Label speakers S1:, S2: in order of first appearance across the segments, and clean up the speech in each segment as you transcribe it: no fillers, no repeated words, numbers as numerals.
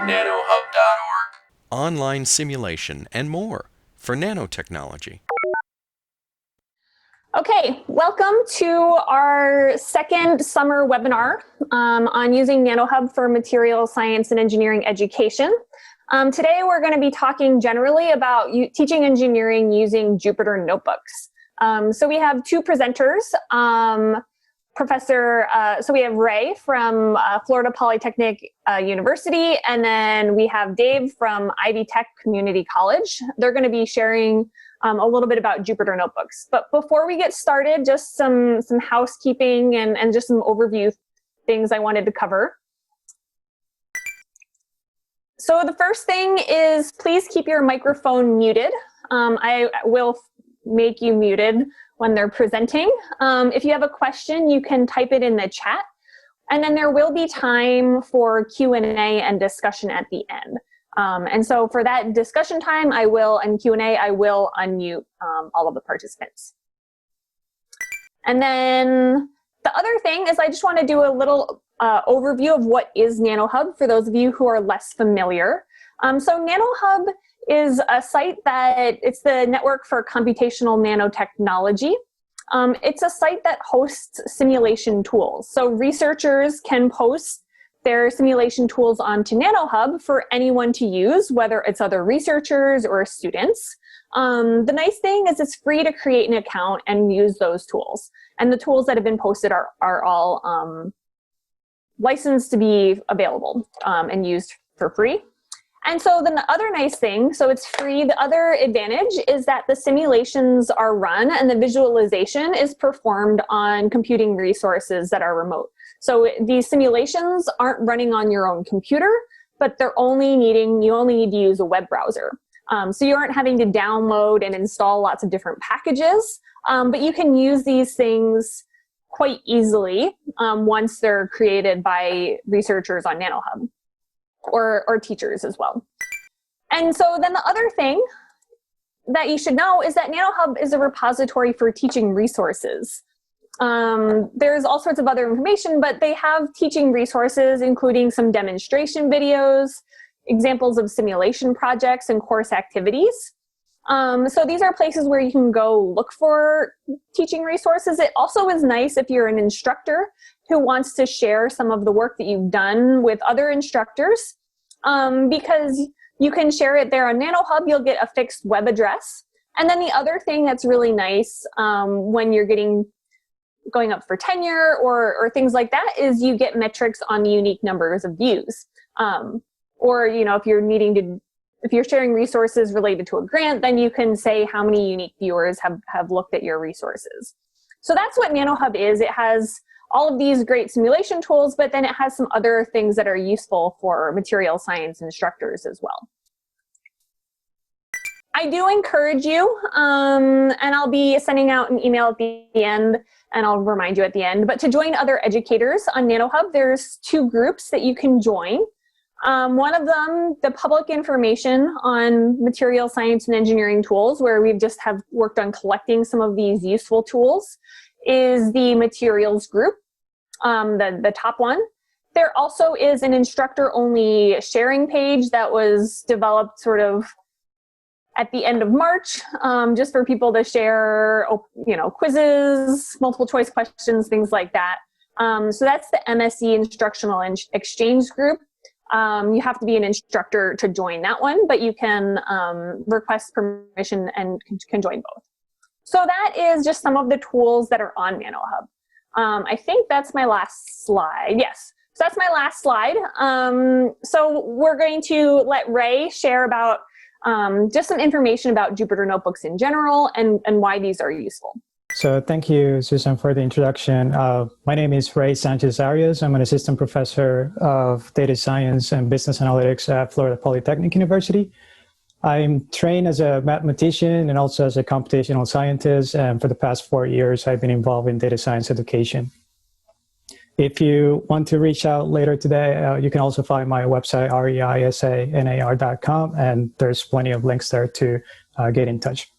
S1: nanoHUB.org.
S2: Online simulation and more for nanotechnology.
S3: Okay, welcome to our second summer webinar on using nanoHUB for material science and engineering education. Today we're going to be talking generally about teaching engineering using Jupyter Notebooks. So we have two presenters, so we have Ray from Florida Polytechnic University, and then we have Dave from Ivy Tech Community College. They're going to be sharing a little bit about Jupyter Notebooks. But before we get started, just some housekeeping and just some overview things I wanted to cover. So the first thing is please keep your microphone muted. I will make you muted when they're presenting. If you have a question, you can type it in the chat. And then there will be time for Q&A and discussion at the end. And so for that discussion time, and Q&A, I will unmute all of the participants. And then the other thing is I just want to do a little overview of what is nanoHUB for those of you who are less familiar. So nanoHUB is a site it's the Network for Computational Nanotechnology. It's a site that hosts simulation tools. So researchers can post their simulation tools onto nanoHUB for anyone to use, whether it's other researchers or students. The nice thing is it's free to create an account and use those tools. And the tools that have been posted are all licensed to be available and used for free. And so then the other nice thing, so it's free, the other advantage is that the simulations are run and the visualization is performed on computing resources that are remote. So these simulations aren't running on your own computer, but you only need to use a web browser. So you aren't having to download and install lots of different packages, but you can use these things quite easily once they're created by researchers on nanoHUB. Or teachers as well. And so then the other thing that you should know is that nanoHUB is a repository for teaching resources. There's all sorts of other information, but they have teaching resources, including some demonstration videos, examples of simulation projects, and course activities. So these are places where you can go look for teaching resources. It also is nice if you're an instructor who wants to share some of the work that you've done with other instructors, because you can share it there on nanoHUB. You'll get a fixed web address. And then the other thing that's really nice when you're going up for tenure or things like that is you get metrics on the unique numbers of views. Or if you're sharing resources related to a grant, then you can say how many unique viewers have looked at your resources. So that's what nanoHUB is. It has all of these great simulation tools, but then it has some other things that are useful for material science instructors as well. I do encourage you, and I'll be sending out an email at the end, and I'll remind you at the end, but to join other educators on nanoHUB, there's two groups that you can join. One of them, the public information on material science and engineering tools, where we just have worked on collecting some of these useful tools, is the materials group, the top one. There also is an instructor-only sharing page that was developed sort of at the end of March, just for people to share, quizzes, multiple choice questions, things like that. So that's the MSc Instructional Exchange group. You have to be an instructor to join that one, but you can request permission and can join both. So that is just some of the tools that are on nanoHUB. I think that's my last slide. Yes, so that's my last slide. So we're going to let Ray share about just some information about Jupyter Notebooks in general and why these are useful.
S4: So thank you, Susan, for the introduction. My name is Ray Sanchez-Arias. I'm an assistant professor of data science and business analytics at Florida Polytechnic University. I'm trained as a mathematician and also as a computational scientist. And for the past 4 years, I've been involved in data science education. If you want to reach out later today, you can also find my website, reisanar.com, and there's plenty of links there to get in touch.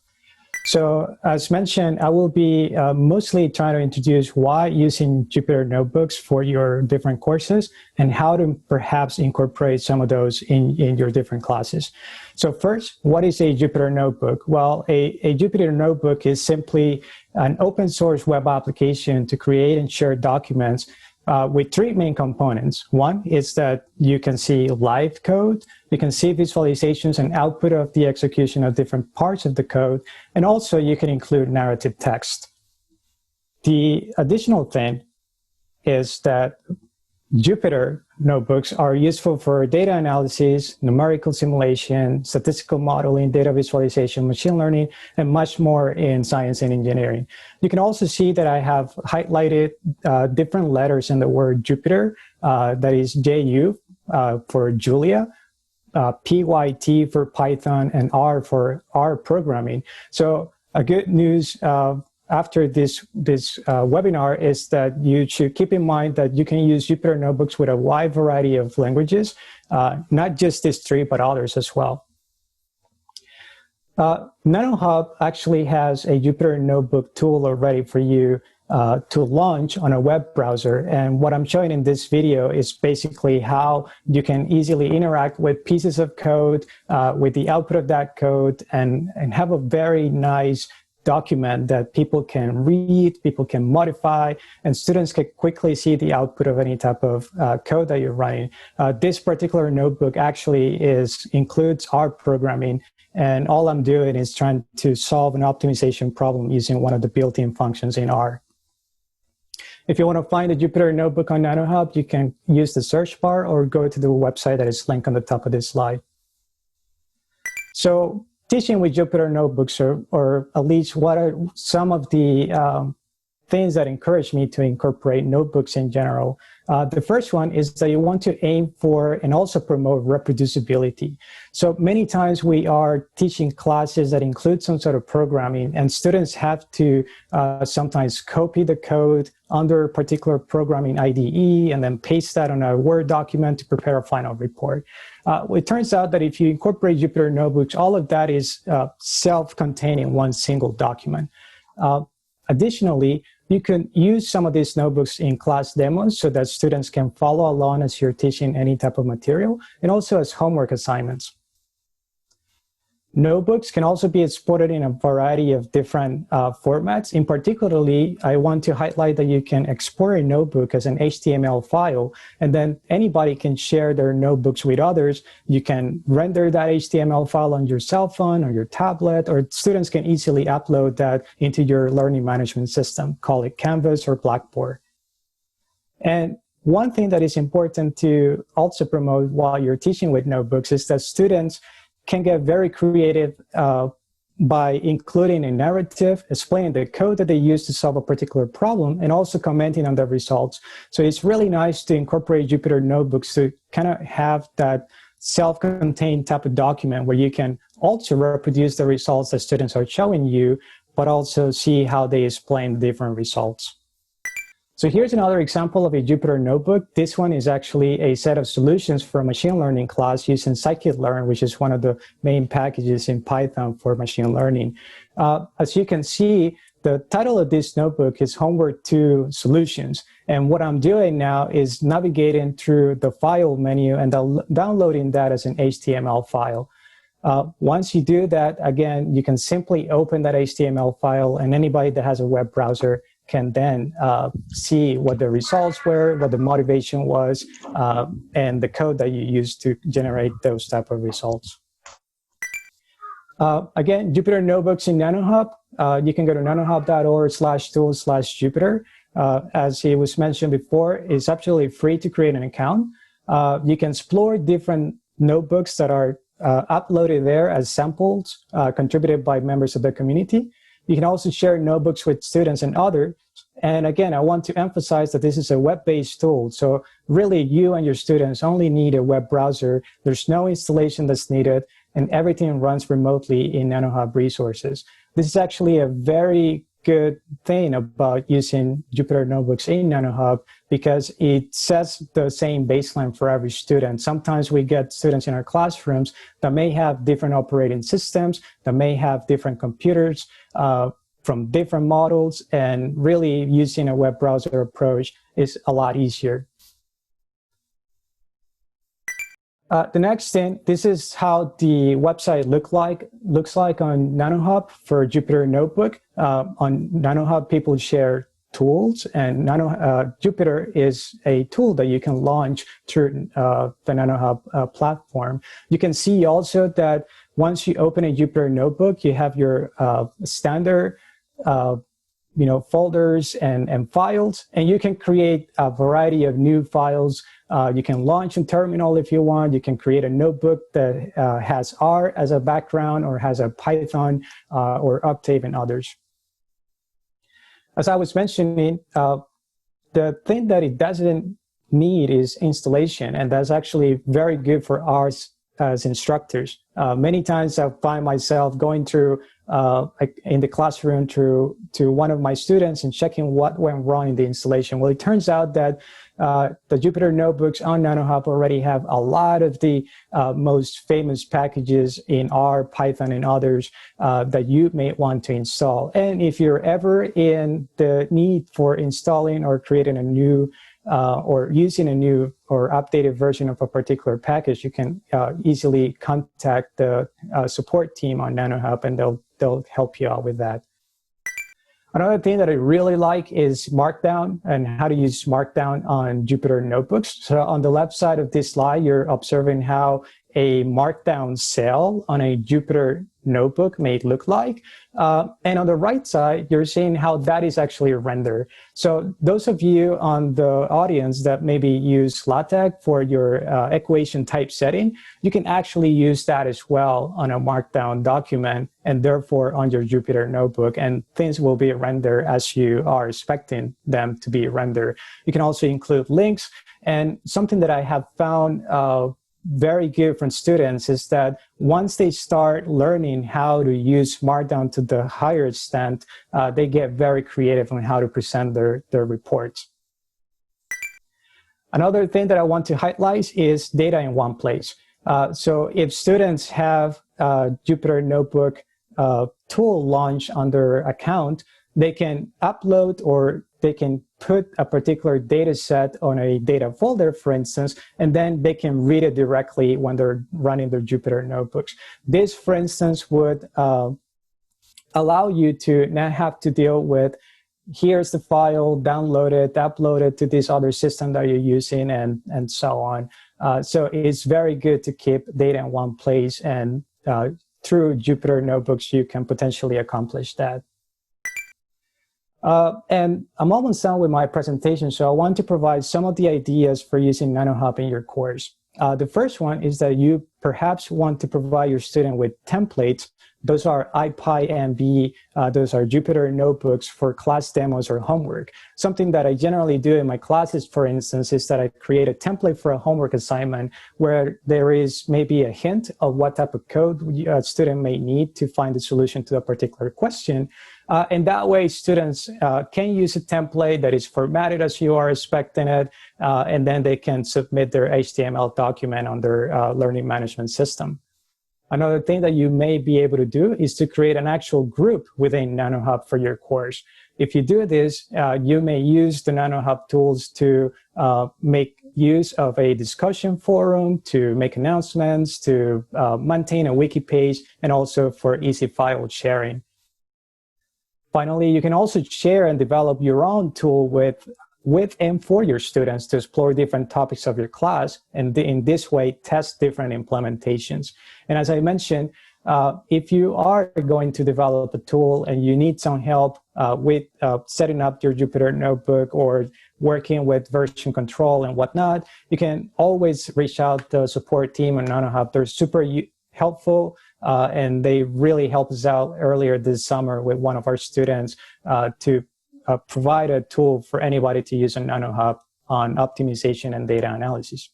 S4: So as mentioned, I will be mostly trying to introduce why using Jupyter Notebooks for your different courses and how to perhaps incorporate some of those in your different classes. So first, what is a Jupyter Notebook? Well, a Jupyter Notebook is simply an open source web application to create and share documents with three main components. One is that you can see live code, you can see visualizations and output of the execution of different parts of the code, and also you can include narrative text. The additional thing is that Jupyter Notebooks are useful for data analysis, numerical simulation, statistical modeling, data visualization, machine learning, and much more in science and engineering. You can also see that I have highlighted different letters in the word Jupyter, that is JU for Julia, PYT for Python, and R for R programming. So a good news after this webinar is that you should keep in mind that you can use Jupyter Notebooks with a wide variety of languages, not just these three, but others as well. nanoHUB actually has a Jupyter Notebook tool already for you to launch on a web browser. And what I'm showing in this video is basically how you can easily interact with pieces of code, with the output of that code, and have a very nice document that people can read, people can modify, and students can quickly see the output of any type of code that you're running. This particular notebook actually includes R programming, and all I'm doing is trying to solve an optimization problem using one of the built-in functions in R. If you want to find the Jupyter Notebook on nanoHUB, you can use the search bar or go to the website that is linked on the top of this slide. So teaching with Jupyter Notebooks, or at least what are some of the things that encourage me to incorporate notebooks in general. The first one is that you want to aim for and also promote reproducibility. So many times we are teaching classes that include some sort of programming, and students have to sometimes copy the code under a particular programming IDE and then paste that on a Word document to prepare a final report. It turns out that if you incorporate Jupyter Notebooks, all of that is self-contained in one single document. Additionally, you can use some of these notebooks in class demos so that students can follow along as you're teaching any type of material, and also as homework assignments. Notebooks can also be exported in a variety of different formats. In particularly, I want to highlight that you can export a notebook as an HTML file, and then anybody can share their notebooks with others. You can render that HTML file on your cell phone or your tablet, or students can easily upload that into your learning management system, call it Canvas or Blackboard. And one thing that is important to also promote while you're teaching with notebooks is that students can get very creative by including a narrative, explaining the code that they use to solve a particular problem, and also commenting on the results. So it's really nice to incorporate Jupyter Notebooks to kind of have that self-contained type of document where you can also reproduce the results that students are showing you, but also see how they explain different results. So here's another example of a Jupyter Notebook. This one is actually a set of solutions for a machine learning class using scikit-learn, which is one of the main packages in Python for machine learning. As you can see, the title of this notebook is Homework 2 Solutions. And what I'm doing now is navigating through the file menu and downloading that as an HTML file. Once you do that, again, you can simply open that HTML file, and anybody that has a web browser can then see what the results were, what the motivation was, and the code that you used to generate those type of results. Again, Jupyter Notebooks in nanoHUB. You can go to nanohub.org/tools/Jupyter. As it was mentioned before, it's absolutely free to create an account. You can explore different notebooks that are uploaded there as samples contributed by members of the community. You can also share notebooks with students and others. And again, I want to emphasize that this is a web-based tool. So really, you and your students only need a web browser. There's no installation that's needed, and everything runs remotely in nanoHUB resources. This is actually a very good thing about using Jupyter Notebooks in nanoHUB because it sets the same baseline for every student. Sometimes we get students in our classrooms that may have different operating systems, that may have different computers from different models, and really using a web browser approach is a lot easier. The next thing, this is how the website looks like on nanoHUB for Jupyter Notebook. On nanoHUB, people share tools, and Jupyter is a tool that you can launch through the nanoHUB platform. You can see also that once you open a Jupyter Notebook, you have your standard folders and files, and you can create a variety of new files. You can launch a terminal if you want. You can create a notebook that has R as a background or has a Python or Octave and others. As I was mentioning, the thing that it doesn't need is installation, and that's actually very good for us as instructors. Many times I find myself going through in the classroom to one of my students and checking what went wrong in the installation. Well, it turns out that the Jupyter Notebooks on nanoHUB already have a lot of the most famous packages in R, Python, and others that you may want to install. And if you're ever in the need for installing or creating a new or using a new or updated version of a particular package, you can easily contact the support team on nanoHUB, and they'll help you out with that. Another thing that I really like is Markdown and how to use Markdown on Jupyter Notebooks. So on the left side of this slide, you're observing how a Markdown cell on a Jupyter Notebook may look like. And on the right side, you're seeing how that is actually rendered. So those of you on the audience that maybe use LaTeX for your equation typesetting, you can actually use that as well on a Markdown document and therefore on your Jupyter Notebook, and things will be rendered as you are expecting them to be rendered. You can also include links, and something that I have found very good from students is that once they start learning how to use Markdown to the higher extent, they get very creative on how to present their reports. Another thing that I want to highlight is data in one place. So if students have a Jupyter Notebook tool launched on their account, they can upload or they can put a particular data set on a data folder, for instance, and then they can read it directly when they're running their Jupyter Notebooks. This, for instance, would allow you to not have to deal with, here's the file, download it, upload it to this other system that you're using, and so on. So it's very good to keep data in one place, and through Jupyter Notebooks, you can potentially accomplish that. And I'm almost done with my presentation, so I want to provide some of the ideas for using nanoHUB in your course. The first one is that you perhaps want to provide your student with templates. Those are IPyMB, those are Jupyter Notebooks for class demos or homework. Something that I generally do in my classes, for instance, is that I create a template for a homework assignment where there is maybe a hint of what type of code a student may need to find the solution to a particular question. And that way, students can use a template that is formatted as you are expecting it, and then they can submit their HTML document on their learning management system. Another thing that you may be able to do is to create an actual group within nanoHUB for your course. If you do this, you may use the nanoHUB tools to make use of a discussion forum, to make announcements, to maintain a wiki page, and also for easy file sharing. Finally, you can also share and develop your own tool with and for your students to explore different topics of your class, and in this way, test different implementations. And as I mentioned, if you are going to develop a tool and you need some help with setting up your Jupyter Notebook or working with version control and whatnot, you can always reach out to the support team on nanoHUB. They're super helpful, and they really helped us out earlier this summer with one of our students to provide a tool for anybody to use on nanoHUB on optimization and data analysis.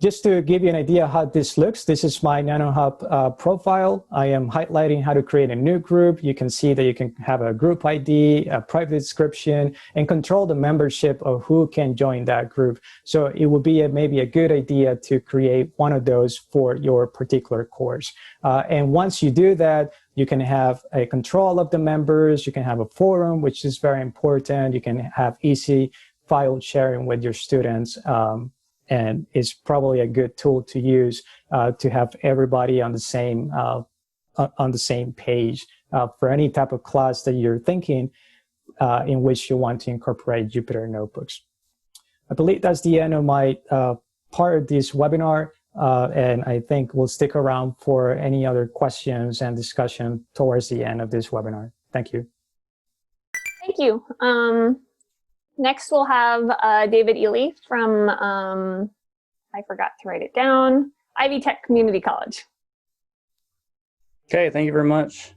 S4: Just to give you an idea how this looks, this is my nanoHUB profile. I am highlighting how to create a new group. You can see that you can have a group ID, a private description, and control the membership of who can join that group. So it would be maybe a good idea to create one of those for your particular course. And once you do that, you can have a control of the members. You can have a forum, which is very important. You can have easy file sharing with your students. And it's probably a good tool to use to have everybody on the same page for any type of class that you're thinking in which you want to incorporate Jupyter Notebooks. I believe that's the end of my part of this webinar, and I think we'll stick around for any other questions and discussion towards the end of this webinar. Thank you.
S3: Thank you. Next, we'll have David Ely from, I forgot to write it down, Ivy Tech Community College.
S1: Okay, thank you very much.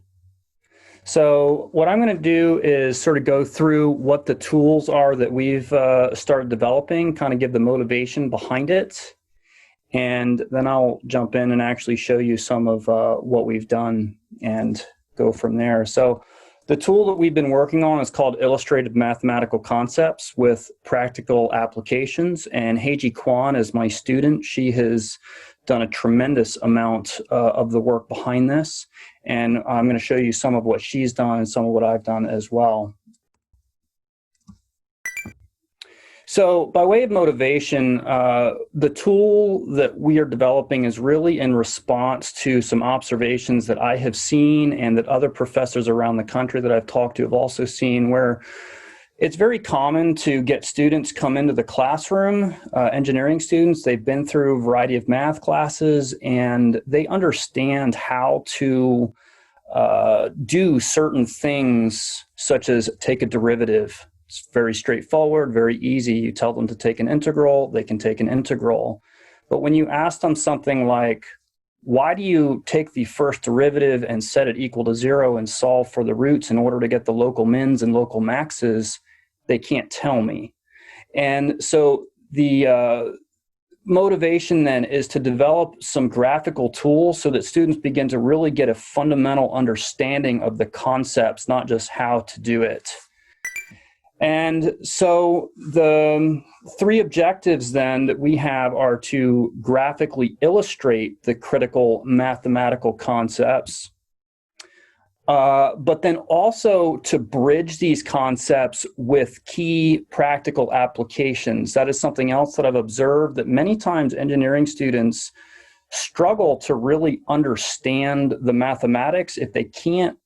S1: So what I'm going to do is sort of go through what the tools are that we've started developing, kind of give the motivation behind it, and then I'll jump in and actually show you some of what we've done and go from there. So the tool that we've been working on is called Illustrated Mathematical Concepts with Practical Applications, and Heiji Kwan is my student. She has done a tremendous amount of the work behind this, and I'm going to show you some of what she's done and some of what I've done as well. So by way of motivation, the tool that we are developing is really in response to some observations that I have seen and that other professors around the country that I've talked to have also seen, where it's very common to get students come into the classroom, engineering students. They've been through a variety of math classes and they understand how to do certain things, such as take a derivative. It's very straightforward, very easy. You tell them to take an integral, they can take an integral. But when you ask them something like, why do you take the first derivative and set it equal to 0 and solve for the roots in order to get the local mins and local maxes, they can't tell me. And so the motivation then is to develop some graphical tools so that students begin to really get a fundamental understanding of the concepts, not just how to do it. And so the three objectives then that we have are to graphically illustrate the critical mathematical concepts, but then also to bridge these concepts with key practical applications. That is something else that I've observed, that many times engineering students struggle to really understand the mathematics if they can't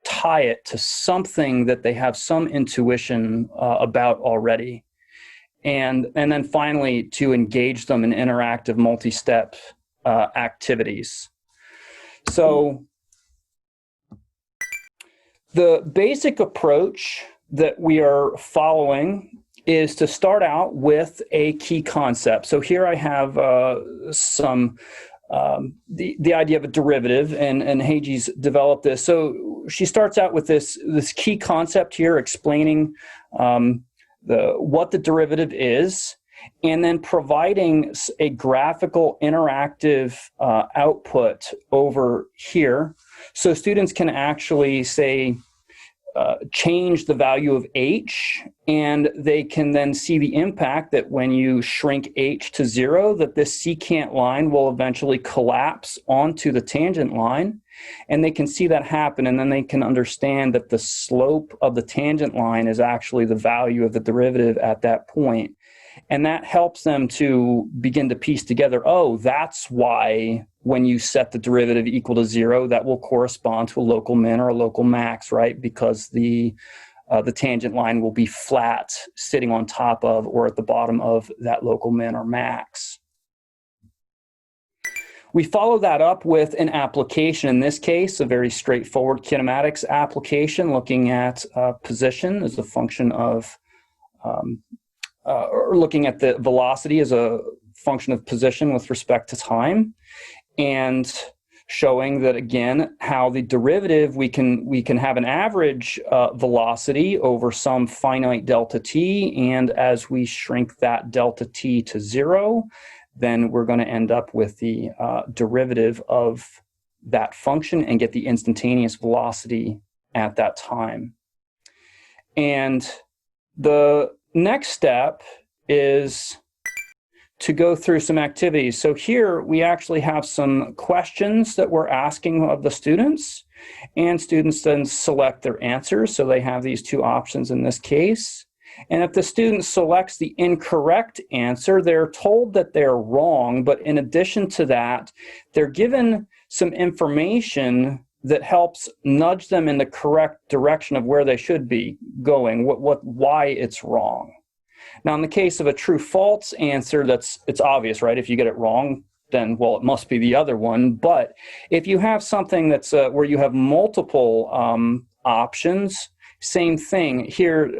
S1: tie it to something that they have some intuition about already. And then finally, to engage them in interactive multi-step activities. So the basic approach that we are following is to start out with a key concept. So here I have the idea of a derivative, and Heiji's developed this. So she starts out with this key concept here, explaining what the derivative is, and then providing a graphical interactive output over here. So students can actually say, change the value of h, and they can then see the impact that when you shrink h to 0, that this secant line will eventually collapse onto the tangent line, and they can see that happen, and then they can understand that the slope of the tangent line is actually the value of the derivative at that point. And that helps them to begin to piece together, oh, that's why when you set the derivative equal to 0, that will correspond to a local min or a local max, right? Because the tangent line will be flat, sitting on top of or at the bottom of that local min or max. We follow that up with an application, in this case, a very straightforward kinematics application, looking at position as a function of or looking at the velocity as a function of position with respect to time. And showing that, again, how the derivative, we can have an average velocity over some finite delta t, and as we shrink that delta t to 0, then we're going to end up with the derivative of that function and get the instantaneous velocity at that time. And the next step is to go through some activities. So here we actually have some questions that we're asking of the students, and students then select their answers. So they have these two options in this case. And if the student selects the incorrect answer, they're told that they're wrong, but in addition to that, they're given some information that helps nudge them in the correct direction of where they should be going, why it's wrong. Now, in the case of a true-false answer, it's obvious, right? If you get it wrong, then, well, it must be the other one. But if you have something that's where you have multiple options, same thing. Here,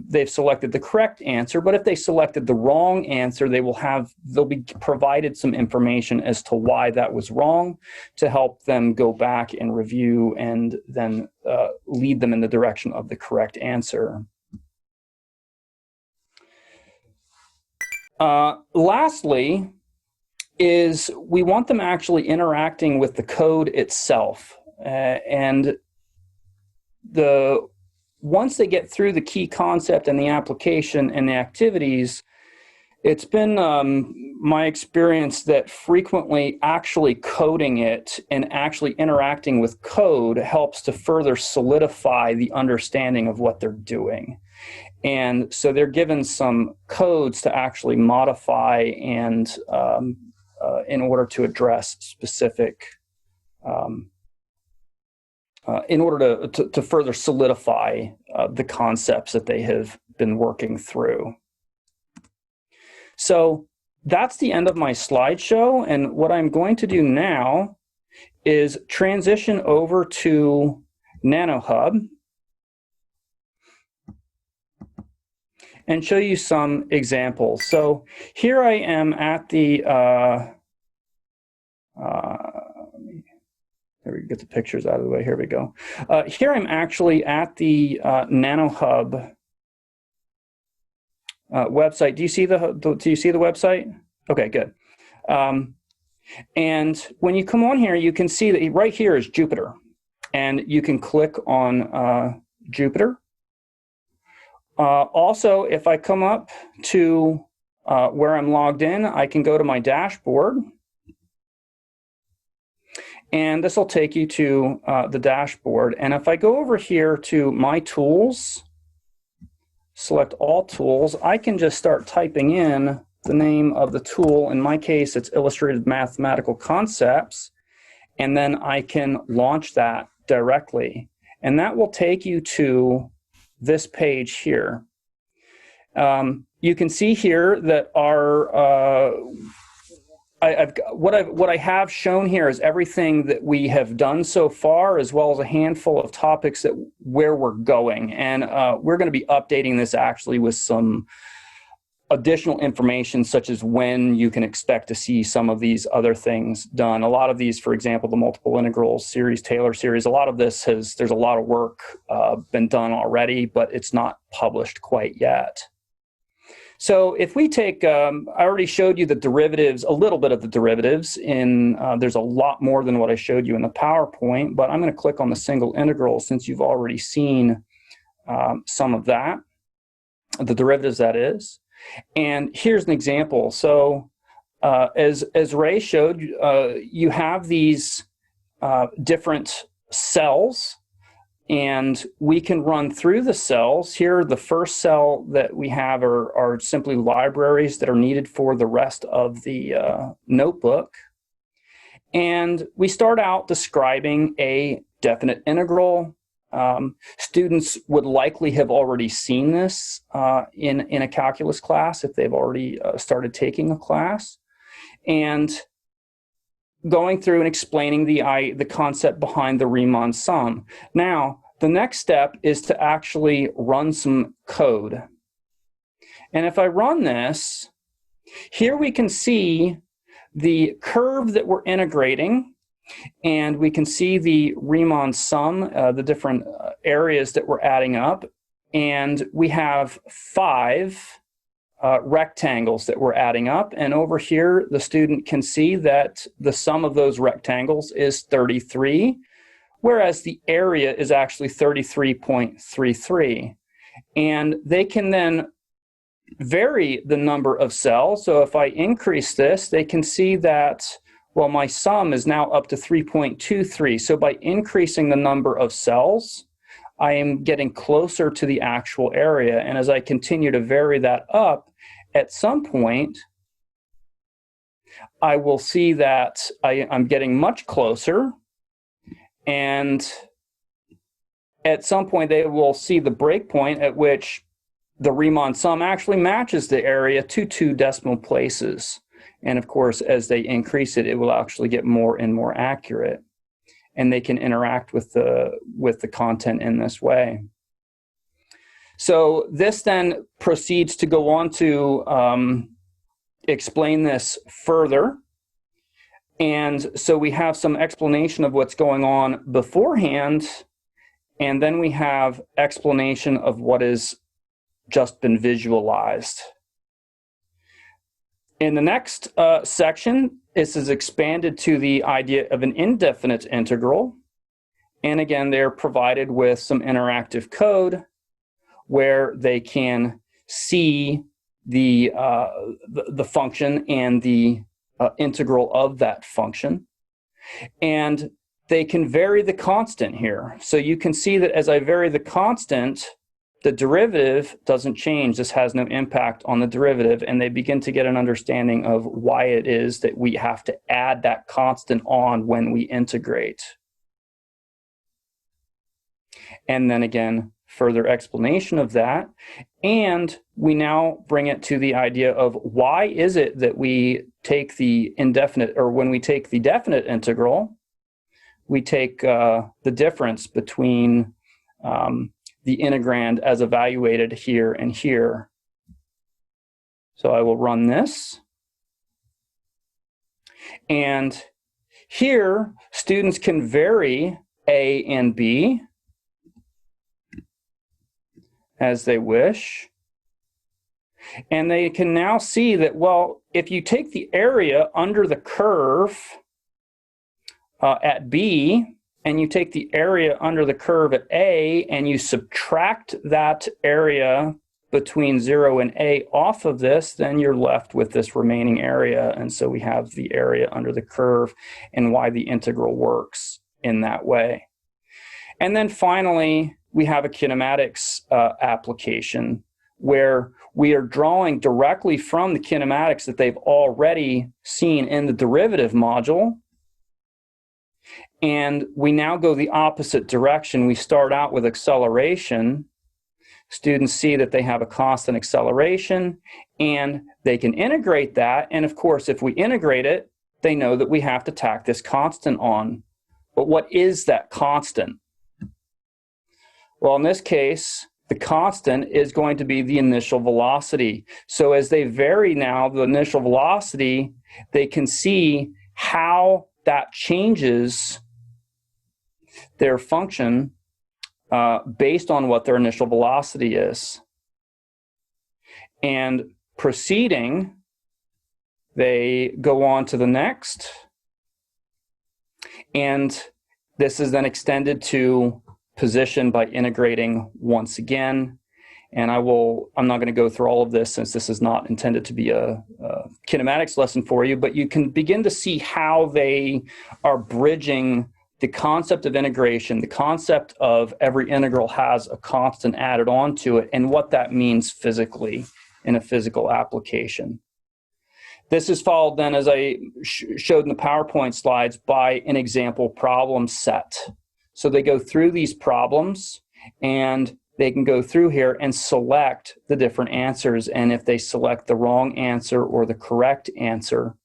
S1: they've selected the correct answer, but if they selected the wrong answer, they'll be provided some information as to why that was wrong to help them go back and review and then lead them in the direction of the correct answer. Lastly, is we want them actually interacting with the code itself. And once they get through the key concept and the application and the activities, it's been my experience that frequently actually coding it and actually interacting with code helps to further solidify the understanding of what they're doing. And so they're given some codes to actually modify and in order to address specific, in order to further solidify the concepts that they have been working through. So that's the end of my slideshow. And what I'm going to do now is transition over to nanoHUB and show you some examples. So here I am at the, there we get the pictures out of the way, here we go. Here I'm actually at the nanoHUB website. Do you see the website? Okay, good. And when you come on here, you can see that right here is Jupyter, and you can click on Jupyter. Also, if I come up to where I'm logged in, I can go to my dashboard, and this will take you to the dashboard. And if I go over here to My Tools, select All Tools, I can just start typing in the name of the tool. In my case, it's Illustrated Mathematical Concepts, and then I can launch that directly. And that will take you to this page here. You can see here that our what I have shown here is everything that we have done so far, as well as a handful of topics where we're going. And we're going to be updating this actually with some additional information, such as when you can expect to see some of these other things done. A lot of these, for example, the multiple integrals series, Taylor series, a lot of this there's a lot of work been done already, but it's not published quite yet. So if we take, I already showed you the derivatives, a little bit of the derivatives there's a lot more than what I showed you in the PowerPoint, but I'm going to click on the single integral since you've already seen some of that, the derivatives that is. And here's an example. So as Ray showed, you have these different cells, and we can run through the cells. Here, the first cell that we have are simply libraries that are needed for the rest of the notebook. And we start out describing a definite integral. Students would likely have already seen this in a calculus class if they've already started taking a class, and going through and explaining the concept behind the Riemann sum. Now, the next step is to actually run some code. And if I run this, here we can see the curve that we're integrating And we can see the Riemann sum, the different areas that we're adding up. And we have 5 rectangles that we're adding up. And over here, the student can see that the sum of those rectangles is 33, whereas the area is actually 33.33. And they can then vary the number of cells. So if I increase this, they can see that, well, my sum is now up to 3.23. So by increasing the number of cells, I am getting closer to the actual area. And as I continue to vary that up, at some point, I will see that I'm getting much closer. And at some point, they will see the breakpoint at which the Riemann sum actually matches the area to 2 decimal places. And of course, as they increase it, it will actually get more and more accurate. And they can interact with the content in this way. So this then proceeds to go on to explain this further. And so we have some explanation of what's going on beforehand, and then we have explanation of what has just been visualized. In the next section, this is expanded to the idea of an indefinite integral. And again, they're provided with some interactive code where they can see the function and the integral of that function. And they can vary the constant here. So you can see that as I vary the constant, the derivative doesn't change. This has no impact on the derivative, and they begin to get an understanding of why it is that we have to add that constant on when we integrate. And then again, further explanation of that. And we now bring it to the idea of why is it that we take the indefinite, or when we take the definite integral, we take the difference between the integrand as evaluated here and here. So I will run this. And here, students can vary A and B as they wish. And they can now see that, well, if you take the area under the curve at B, and you take the area under the curve at A, and you subtract that area between 0 and A off of this, then you're left with this remaining area. And so we have the area under the curve and why the integral works in that way. And then finally, we have a kinematics application where we are drawing directly from the kinematics that they've already seen in the derivative module. And we now go the opposite direction. We start out with acceleration. Students see that they have a constant acceleration, and they can integrate that. And of course, if we integrate it, they know that we have to tack this constant on. But what is that constant? Well, in this case, the constant is going to be the initial velocity. So as they vary now the initial velocity, they can see how that changes their function based on what their initial velocity is. And proceeding, they go on to the next. And this is then extended to position by integrating once again. And I'm not going to go through all of this since this is not intended to be a kinematics lesson for you, but you can begin to see how they are bridging the concept of integration, the concept of every integral has a constant added onto it, and what that means physically in a physical application. This is followed then, as I showed in the PowerPoint slides, by an example problem set. So they go through these problems, and they can go through here and select the different answers. And if they select the wrong answer or the correct answer,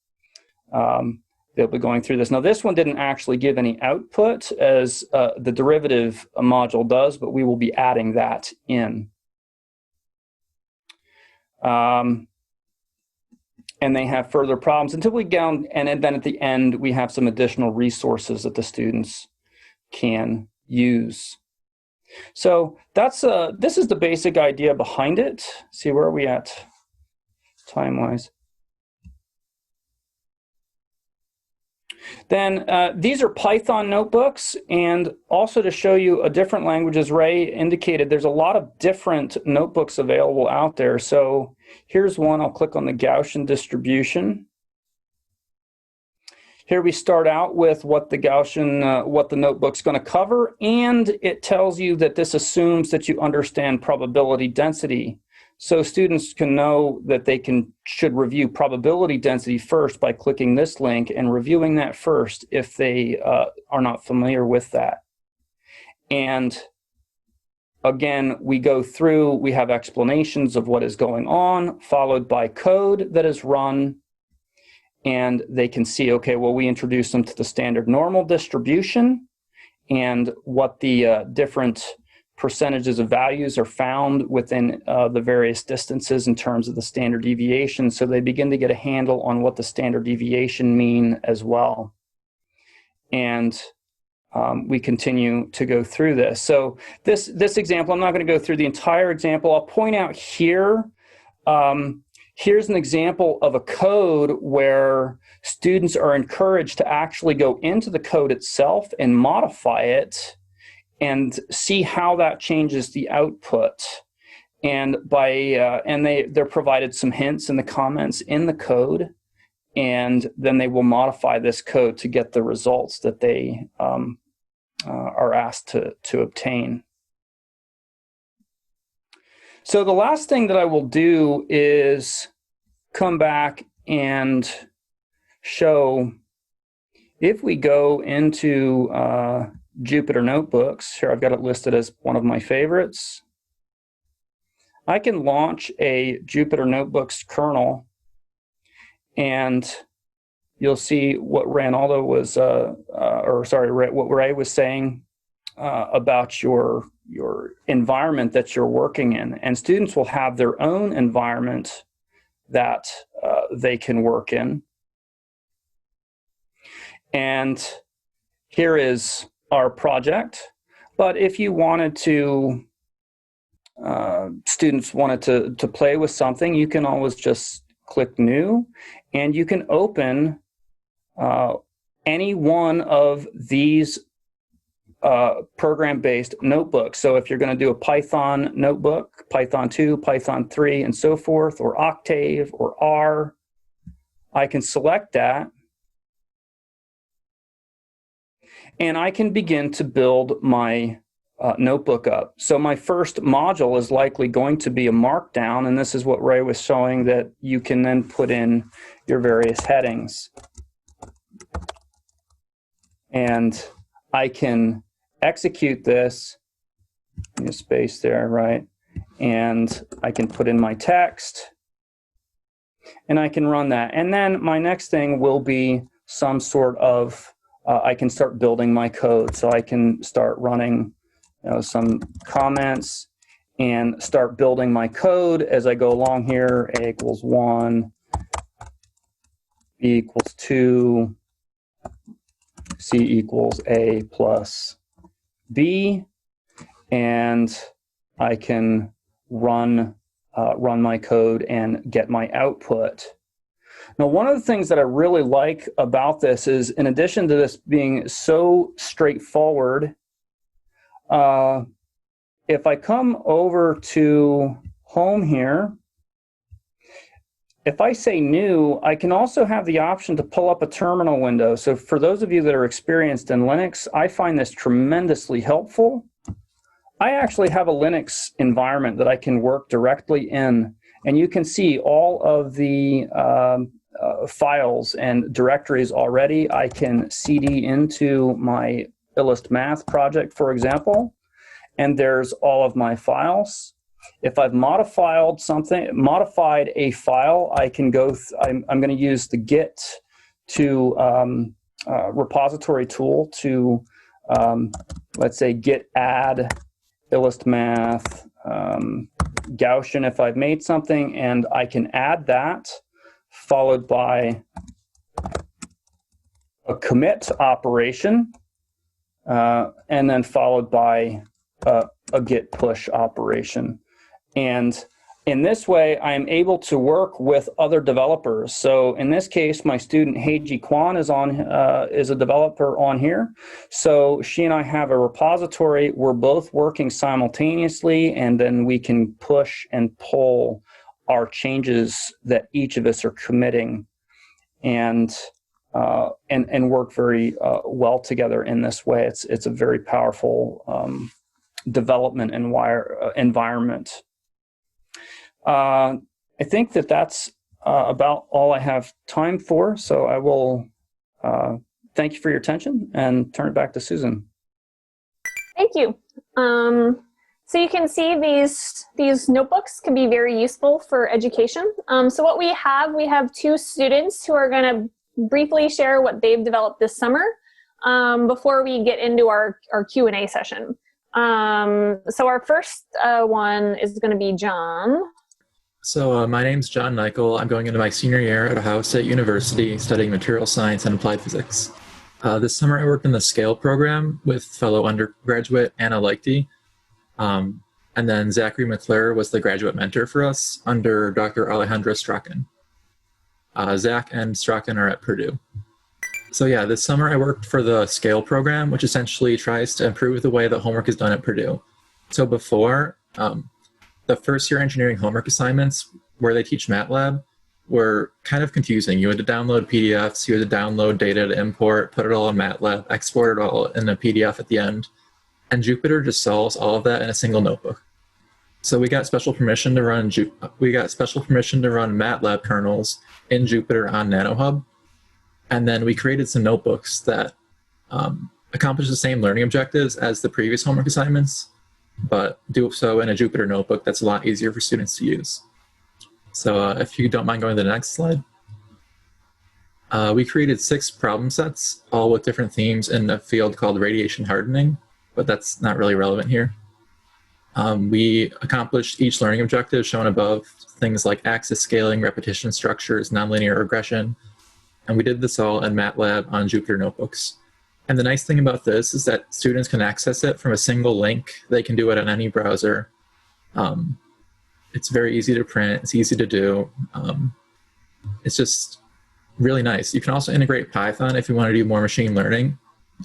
S1: they'll be going through this. Now, this one didn't actually give any output as the derivative module does, but we will be adding that in. and they have further problems until we get down, and then at the end, we have some additional resources that the students can use. So that's this is the basic idea behind it. See, where are we at time-wise? Then these are Python notebooks, and also to show you a different language, as Ray indicated, there's a lot of different notebooks available out there. So here's one. I'll click on the Gaussian distribution. Here we start out with what the Gaussian, what the notebook's going to cover, and it tells you that this assumes that you understand probability density. So students can know that they should review probability density first by clicking this link and reviewing that first if they are not familiar with that. And again, we go through, we have explanations of what is going on, followed by code that is run. And they can see, okay, well, we introduce them to the standard normal distribution and what the different percentages of values are found within the various distances in terms of the standard deviation. So they begin to get a handle on what the standard deviation mean as well. And we continue to go through this. So this example, I'm not going to go through the entire example. I'll point out here, here's an example of a code where students are encouraged to actually go into the code itself and modify it and see how that changes the output. And they're provided some hints in the comments in the code, and then they will modify this code to get the results that they are asked to obtain. So the last thing that I will do is come back and show, if we go into Jupyter Notebooks, here I've got it listed as one of my favorites, I can launch a Jupyter Notebooks kernel, and you'll see what Reinaldo was, what Ray was saying about your environment that you're working in. And students will have their own environment that they can work in. And here is our project. But if you wanted to, students wanted to play with something, you can always just click New, and you can open any one of these program-based notebooks. So if you're going to do a Python notebook, Python 2, Python 3, and so forth, or Octave, or R, I can select that, and I can begin to build my notebook up. So my first module is likely going to be a markdown, and this is what Ray was showing, that you can then put in your various headings. And I can execute this, a space there, right? And I can put in my text, and I can run that. And then my next thing will be some sort of, I can start building my code. So I can start running some comments and start building my code as I go along here. A equals 1, B equals 2, C equals A plus B, and I can run my code and get my output. Now, one of the things that I really like about this is, in addition to this being so straightforward, if I come over to home here, if I say new, I can also have the option to pull up a terminal window. So for those of you that are experienced in Linux, I find this tremendously helpful. I actually have a Linux environment that I can work directly in, and you can see all of the files and directories already. I can CD into my Illust Math project, for example, and there's all of my files. If I've modified a file, I can go, I'm going to use the Git to repository tool to, let's say, git add Illust Math Gaussian if I've made something, and I can add that followed by a commit operation, and then followed by a git push operation. And in this way, I'm able to work with other developers. So in this case, my student Heiji Kwan is a developer on here. So she and I have a repository. We're both working simultaneously, and then we can push and pull our changes that each of us are committing, and work very well together in this way. It's a very powerful development environment. I think that's about all I have time for, so I will thank you for your attention and turn it back to Susan.
S3: Thank you. So you can see these notebooks can be very useful for education. So what we have two students who are going to briefly share what they've developed this summer before we get into our Q&A session. So our first one is going to be John.
S5: So my name's John Nykiel. I'm going into my senior year at Ohio State University studying material science and applied physics. This summer I worked in the SCALE program with fellow undergraduate Anna Leichte. And then Zachary McClure was the graduate mentor for us under Dr. Alejandra Strachan. Zach and Strachan are at Purdue. So yeah, this summer I worked for the SCALE program, which essentially tries to improve the way that homework is done at Purdue. So before, the first year engineering homework assignments where they teach MATLAB were kind of confusing. You had to download PDFs, you had to download data to import, put it all in MATLAB, export it all in a PDF at the end. And Jupyter just solves all of that in a single notebook. So we got special permission to run MATLAB kernels in Jupyter on nanoHUB. And then we created some notebooks that accomplish the same learning objectives as the previous homework assignments, but do so in a Jupyter notebook that's a lot easier for students to use. So if you don't mind going to the next slide. We created 6 problem sets, all with different themes in a field called radiation hardening, but that's not really relevant here. We accomplished each learning objective shown above, things like axis scaling, repetition structures, nonlinear regression, and we did this all in MATLAB on Jupyter Notebooks. And the nice thing about this is that students can access it from a single link. They can do it on any browser. It's very easy to print, it's easy to do. It's just really nice. You can also integrate Python if you want to do more machine learning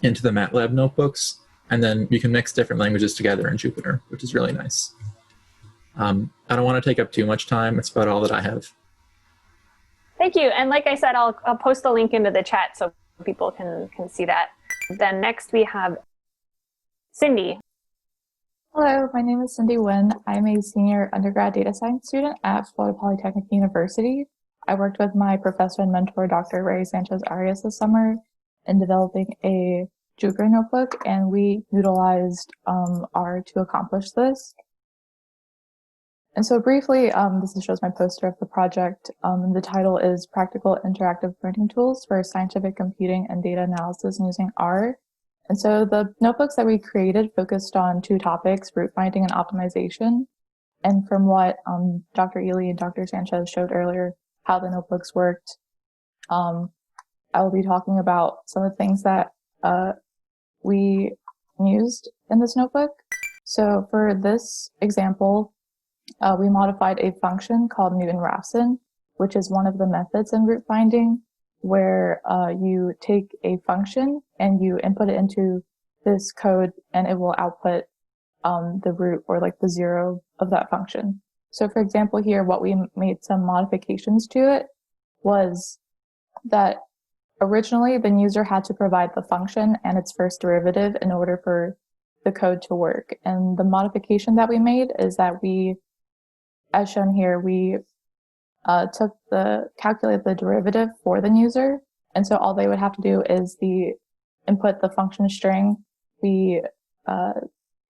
S5: into the MATLAB notebooks, and then you can mix different languages together in Jupyter, which is really nice. I don't want to take up too much time. It's about all that I have.
S3: Thank you. And like I said, I'll post the link into the chat so people can see that. Then next we have Cindy.
S6: Hello, my name is Cindy Nguyen. I'm a senior undergrad data science student at Florida Polytechnic University. I worked with my professor and mentor, Dr. Sanchez-Arias, this summer in developing a Jupyter notebook, and we utilized R to accomplish this. And so briefly, this shows my poster of the project. The title is Practical Interactive Printing Tools for Scientific Computing and Data Analysis Using R. And so the notebooks that we created focused on 2 topics, root finding and optimization. And from what Dr. Ely and Dr. Sanchez showed earlier, how the notebooks worked, I will be talking about some of the things that we used in this notebook. So for this example, we modified a function called Nguyen-Rafson, which is one of the methods in root finding, where you take a function and you input it into this code, and it will output the root, or like the 0 of that function. So for example here, what we made some modifications to it was that originally the user had to provide the function and its first derivative in order for the code to work. And the modification that we made is that we, as shown here, we calculate the derivative for the user. And so all they would have to do is input the function string. We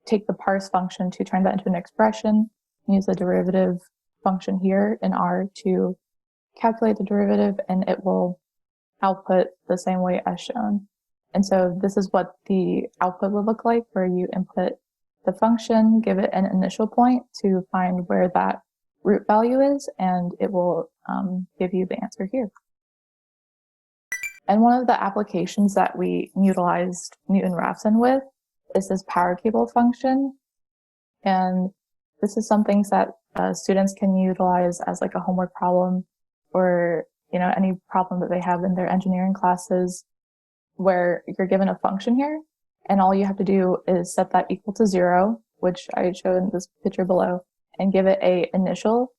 S6: take the parse function to turn that into an expression, use the derivative function here in R to calculate the derivative, and it will output the same way as shown. And so this is what the output would look like, where you input the function, give it an initial point to find where that root value is, and it will give you the answer here. And one of the applications that we utilized Newton-Raphson with is this power cable function. And this is some things that students can utilize as like a homework problem, or any problem that they have in their engineering classes, where you're given a function here, and all you have to do is set that equal to 0, which I showed in this picture below, and give it a initial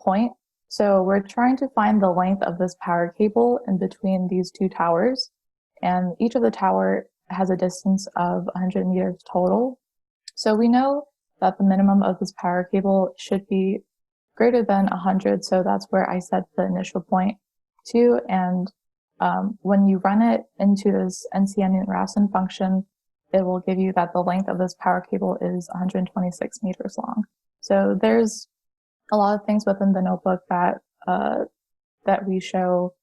S6: point. So we're trying to find the length of this power cable in between these two towers, and each of the tower has a distance of 100 meters total. So we know that the minimum of this power cable should be greater than 100, so that's where I set the initial point to. And when you run it into this NCN Newton-Raphson function, it will give you that the length of this power cable is 126 meters long. So there's a lot of things within the notebook that that we show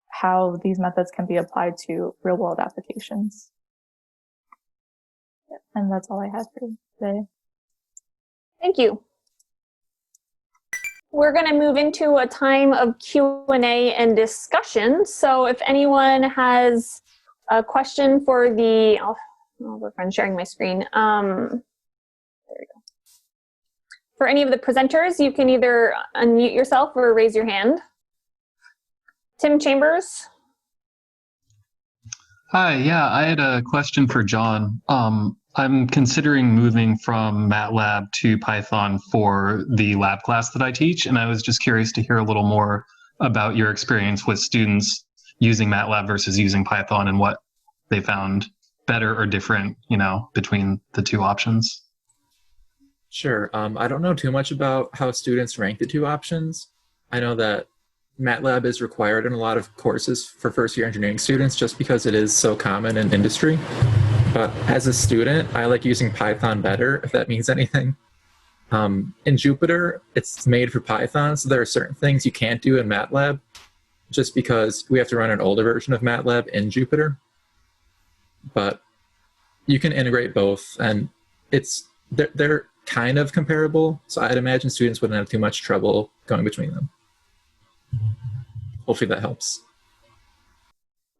S6: how these methods can be applied to real-world applications. Yeah, and that's all I had for today.
S3: Thank you. We're going to move into a time of Q&A and discussion. So if anyone has a question for the, I'll work on sharing my screen. There we go. For any of the presenters, you can either unmute yourself or raise your hand. Tim Chambers.
S7: Hi, yeah, I had a question for John. I'm considering moving from MATLAB to Python for the lab class that I teach, and I was just curious to hear a little more about your experience with students using MATLAB versus using Python and what they found better or different, between the two options.
S5: Sure. I don't know too much about how students rank the two options. I know that MATLAB is required in a lot of courses for first-year engineering students just because it is so common in industry. But as a student, I like using Python better, if that means anything. In Jupyter, it's made for Python, so there are certain things you can't do in MATLAB just because we have to run an older version of MATLAB in Jupyter. But you can integrate both, and they're kind of comparable, so I'd imagine students wouldn't have too much trouble going between them. Hopefully that helps.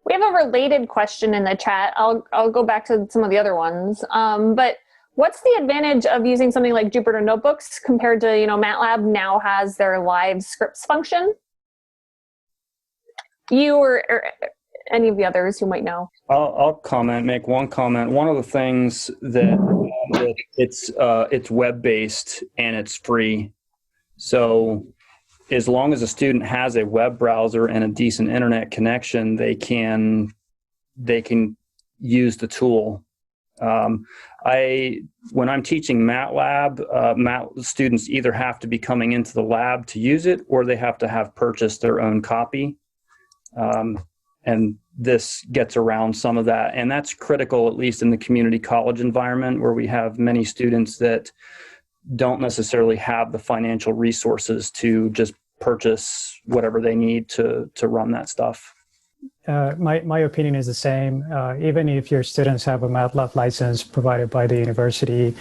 S3: We have a related question in the chat. I'll go back to some of the other ones. But what's the advantage of using something like Jupyter Notebooks compared to, MATLAB now has their live scripts function? You or any of the others who might know.
S1: I'll make one comment. One of the things that it's web-based and it's free. So as long as a student has a web browser and a decent internet connection, they can use the tool. When I'm teaching MATLAB, students either have to be coming into the lab to use it, or they have to have purchased their own copy. And this gets around some of that. And that's critical, at least in the community college environment, where we have many students that don't necessarily have the financial resources to just purchase whatever they need to run that stuff.
S4: My opinion is the same. Even if your students have a MATLAB license provided by the university,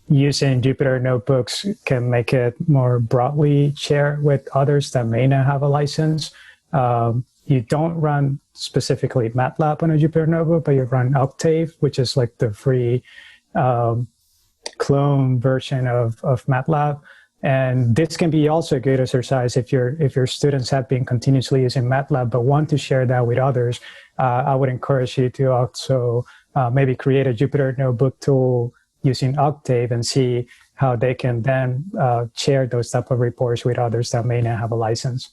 S4: using Jupyter Notebooks can make it more broadly shared with others that may not have a license. You don't run specifically MATLAB on a Jupyter Notebook, but you run Octave, which is like the free clone version of MATLAB. And this can be also a good exercise if your students have been continuously using MATLAB but want to share that with others. I would encourage you to also maybe create a Jupyter Notebook tool using Octave and see how they can then share those type of reports with others that may not have a license.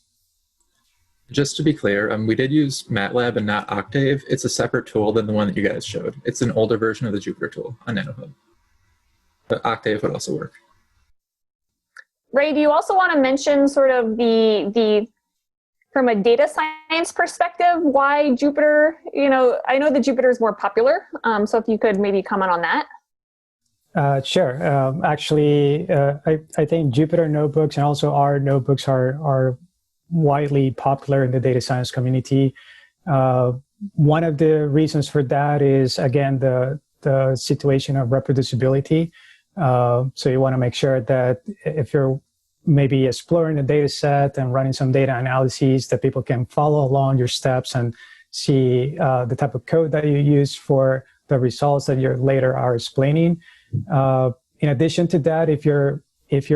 S5: Just to be clear, we did use MATLAB and not Octave. It's a separate tool than the one that you guys showed. It's an older version of the Jupyter tool on nanoHUB. But Octave would also work.
S3: Ray, do you also want to mention sort of the from a data science perspective, why Jupyter, I know that Jupyter is more popular. So if you could maybe comment on that.
S4: Sure. Actually, I think Jupyter Notebooks and also R notebooks are widely popular in the data science community. One of the reasons for that is, again, the situation of reproducibility. So you want to make sure that if you're maybe exploring a data set and running some data analyses that people can follow along your steps and see the type of code that you use for the results that you later are explaining. In addition to that, if you're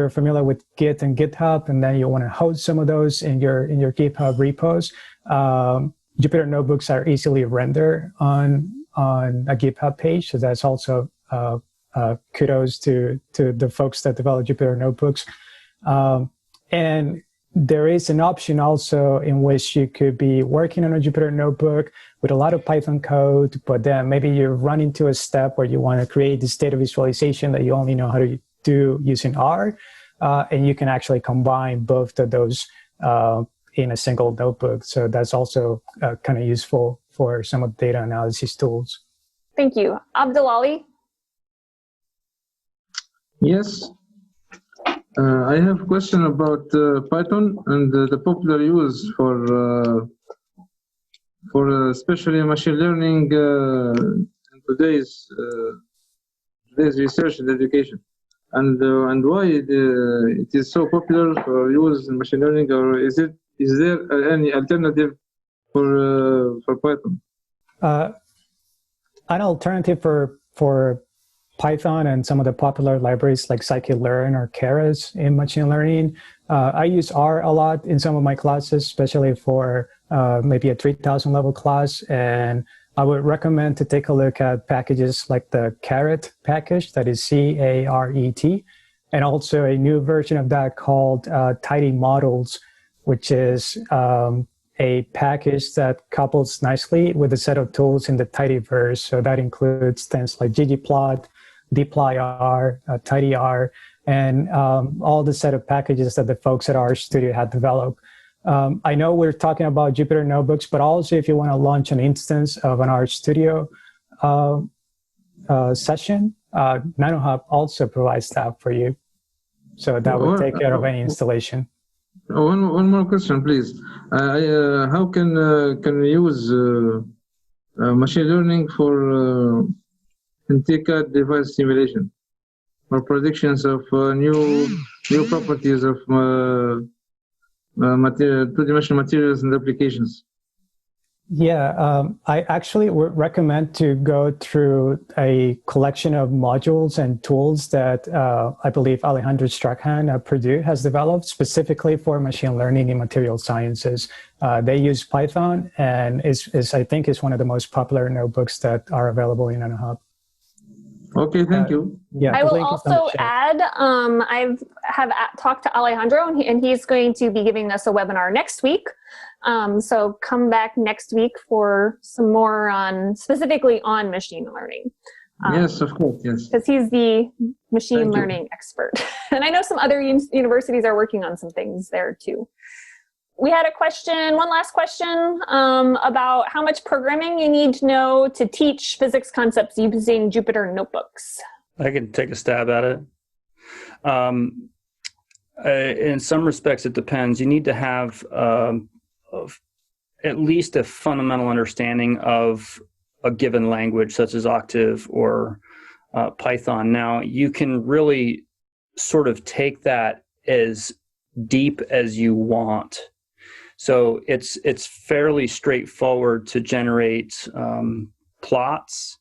S4: familiar with Git and GitHub, and then you want to host some of those in your GitHub repos, Jupyter Notebooks are easily rendered on a GitHub page. So that's also kudos to the folks that develop Jupyter Notebooks. And there is an option also in which you could be working on a Jupyter Notebook with a lot of Python code, but then maybe you run into a step where you want to create this data visualization that you only know how to do using R, and you can actually combine both of those in a single notebook. So that's also kind of useful for some of the data analysis tools.
S3: Thank you. Abdulali?
S8: Yes. I have a question about Python and the popular use for especially machine learning in today's research and education, and why it is so popular for use in machine learning, or is there any alternative for Python?
S4: An alternative for Python and some of the popular libraries like scikit-learn or Keras in machine learning. I use R a lot in some of my classes, especially for maybe a 3000 level class. And I would recommend to take a look at packages like the Caret package, that is C-A-R-E-T, and also a new version of that called Tidy Models, which is a package that couples nicely with a set of tools in the tidyverse. So that includes things like ggplot, dplyr, tidyr, and all the set of packages that the folks at RStudio had developed. I know we're talking about Jupyter Notebooks, but also if you want to launch an instance of an RStudio session, nanoHUB also provides that for you. So that would take care of any installation.
S8: One more question, please. How can we use machine learning for TCAD device simulation or predictions of new properties of two-dimensional materials and applications?
S4: Yeah, I actually would recommend to go through a collection of modules and tools that I believe Alejandro Strachan at Purdue has developed specifically for machine learning in material sciences. They use Python, and I think is one of the most popular notebooks that are available in nanoHUB.
S8: Okay, thank you.
S3: Yeah, I will also add, I've talked to Alejandro, and he's going to be giving us a webinar next week. So come back next week for some more specifically on machine learning.
S8: Yes, of course, yes.
S3: Because he's the machine learning expert. And I know some other universities are working on some things there too. We had one last question about how much programming you need to know to teach physics concepts using Jupyter Notebooks.
S1: I can take a stab at it. In some respects, it depends. You need to have at least a fundamental understanding of a given language, such as Octave or Python. Now, you can really sort of take that as deep as you want. So it's fairly straightforward to generate plots.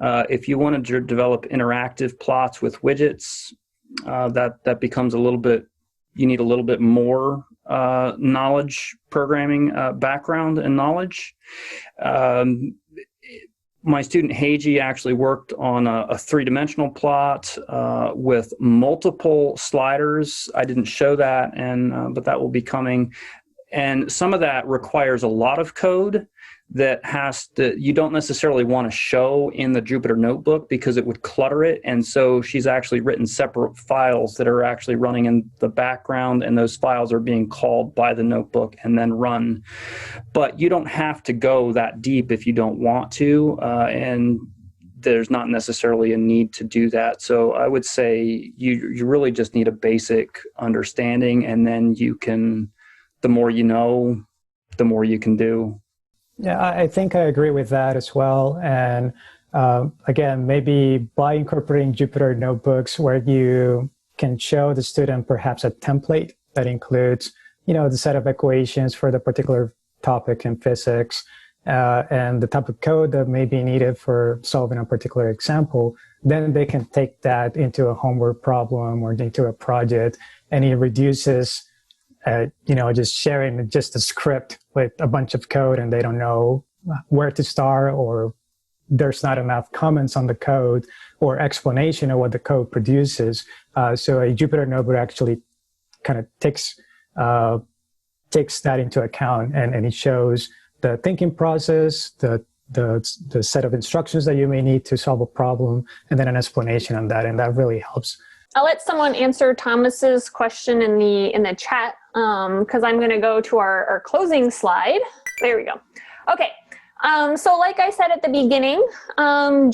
S1: If you want to develop interactive plots with widgets, that becomes a little bit, you need a little bit more knowledge, programming background and knowledge. My student Heiji actually worked on a three-dimensional plot with multiple sliders. I didn't show that, but that will be coming. And some of that requires a lot of code that you don't necessarily want to show in the Jupyter Notebook because it would clutter it. And so she's actually written separate files that are actually running in the background, and those files are being called by the notebook and then run. But you don't have to go that deep if you don't want to, and there's not necessarily a need to do that. So I would say you really just need a basic understanding, and then the more you know, the more you can do.
S4: Yeah, I think I agree with that as well. And again, maybe by incorporating Jupyter Notebooks where you can show the student perhaps a template that includes, the set of equations for the particular topic in physics, and the type of code that may be needed for solving a particular example, then they can take that into a homework problem or into a project, and it reduces, just sharing just a script with a bunch of code and they don't know where to start, or there's not enough comments on the code or explanation of what the code produces. So a Jupyter Notebook actually kind of takes that into account, and it shows the thinking process, the set of instructions that you may need to solve a problem, and then an explanation on that, and that really helps.
S3: I'll let someone answer Thomas's question in the chat, because I'm going to go to our closing slide. There we go. Okay. So like I said at the beginning,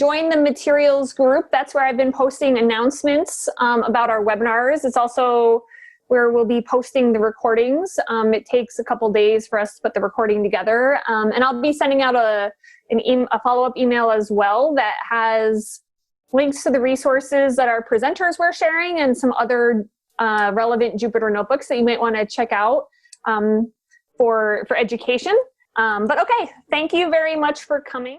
S3: join the materials group. That's where I've been posting announcements about our webinars. It's also where we'll be posting the recordings. It takes a couple days for us to put the recording together. And I'll be sending out a follow-up email as well that has links to the resources that our presenters were sharing and some other relevant Jupyter Notebooks that you might want to check out for education. But okay, thank you very much for coming.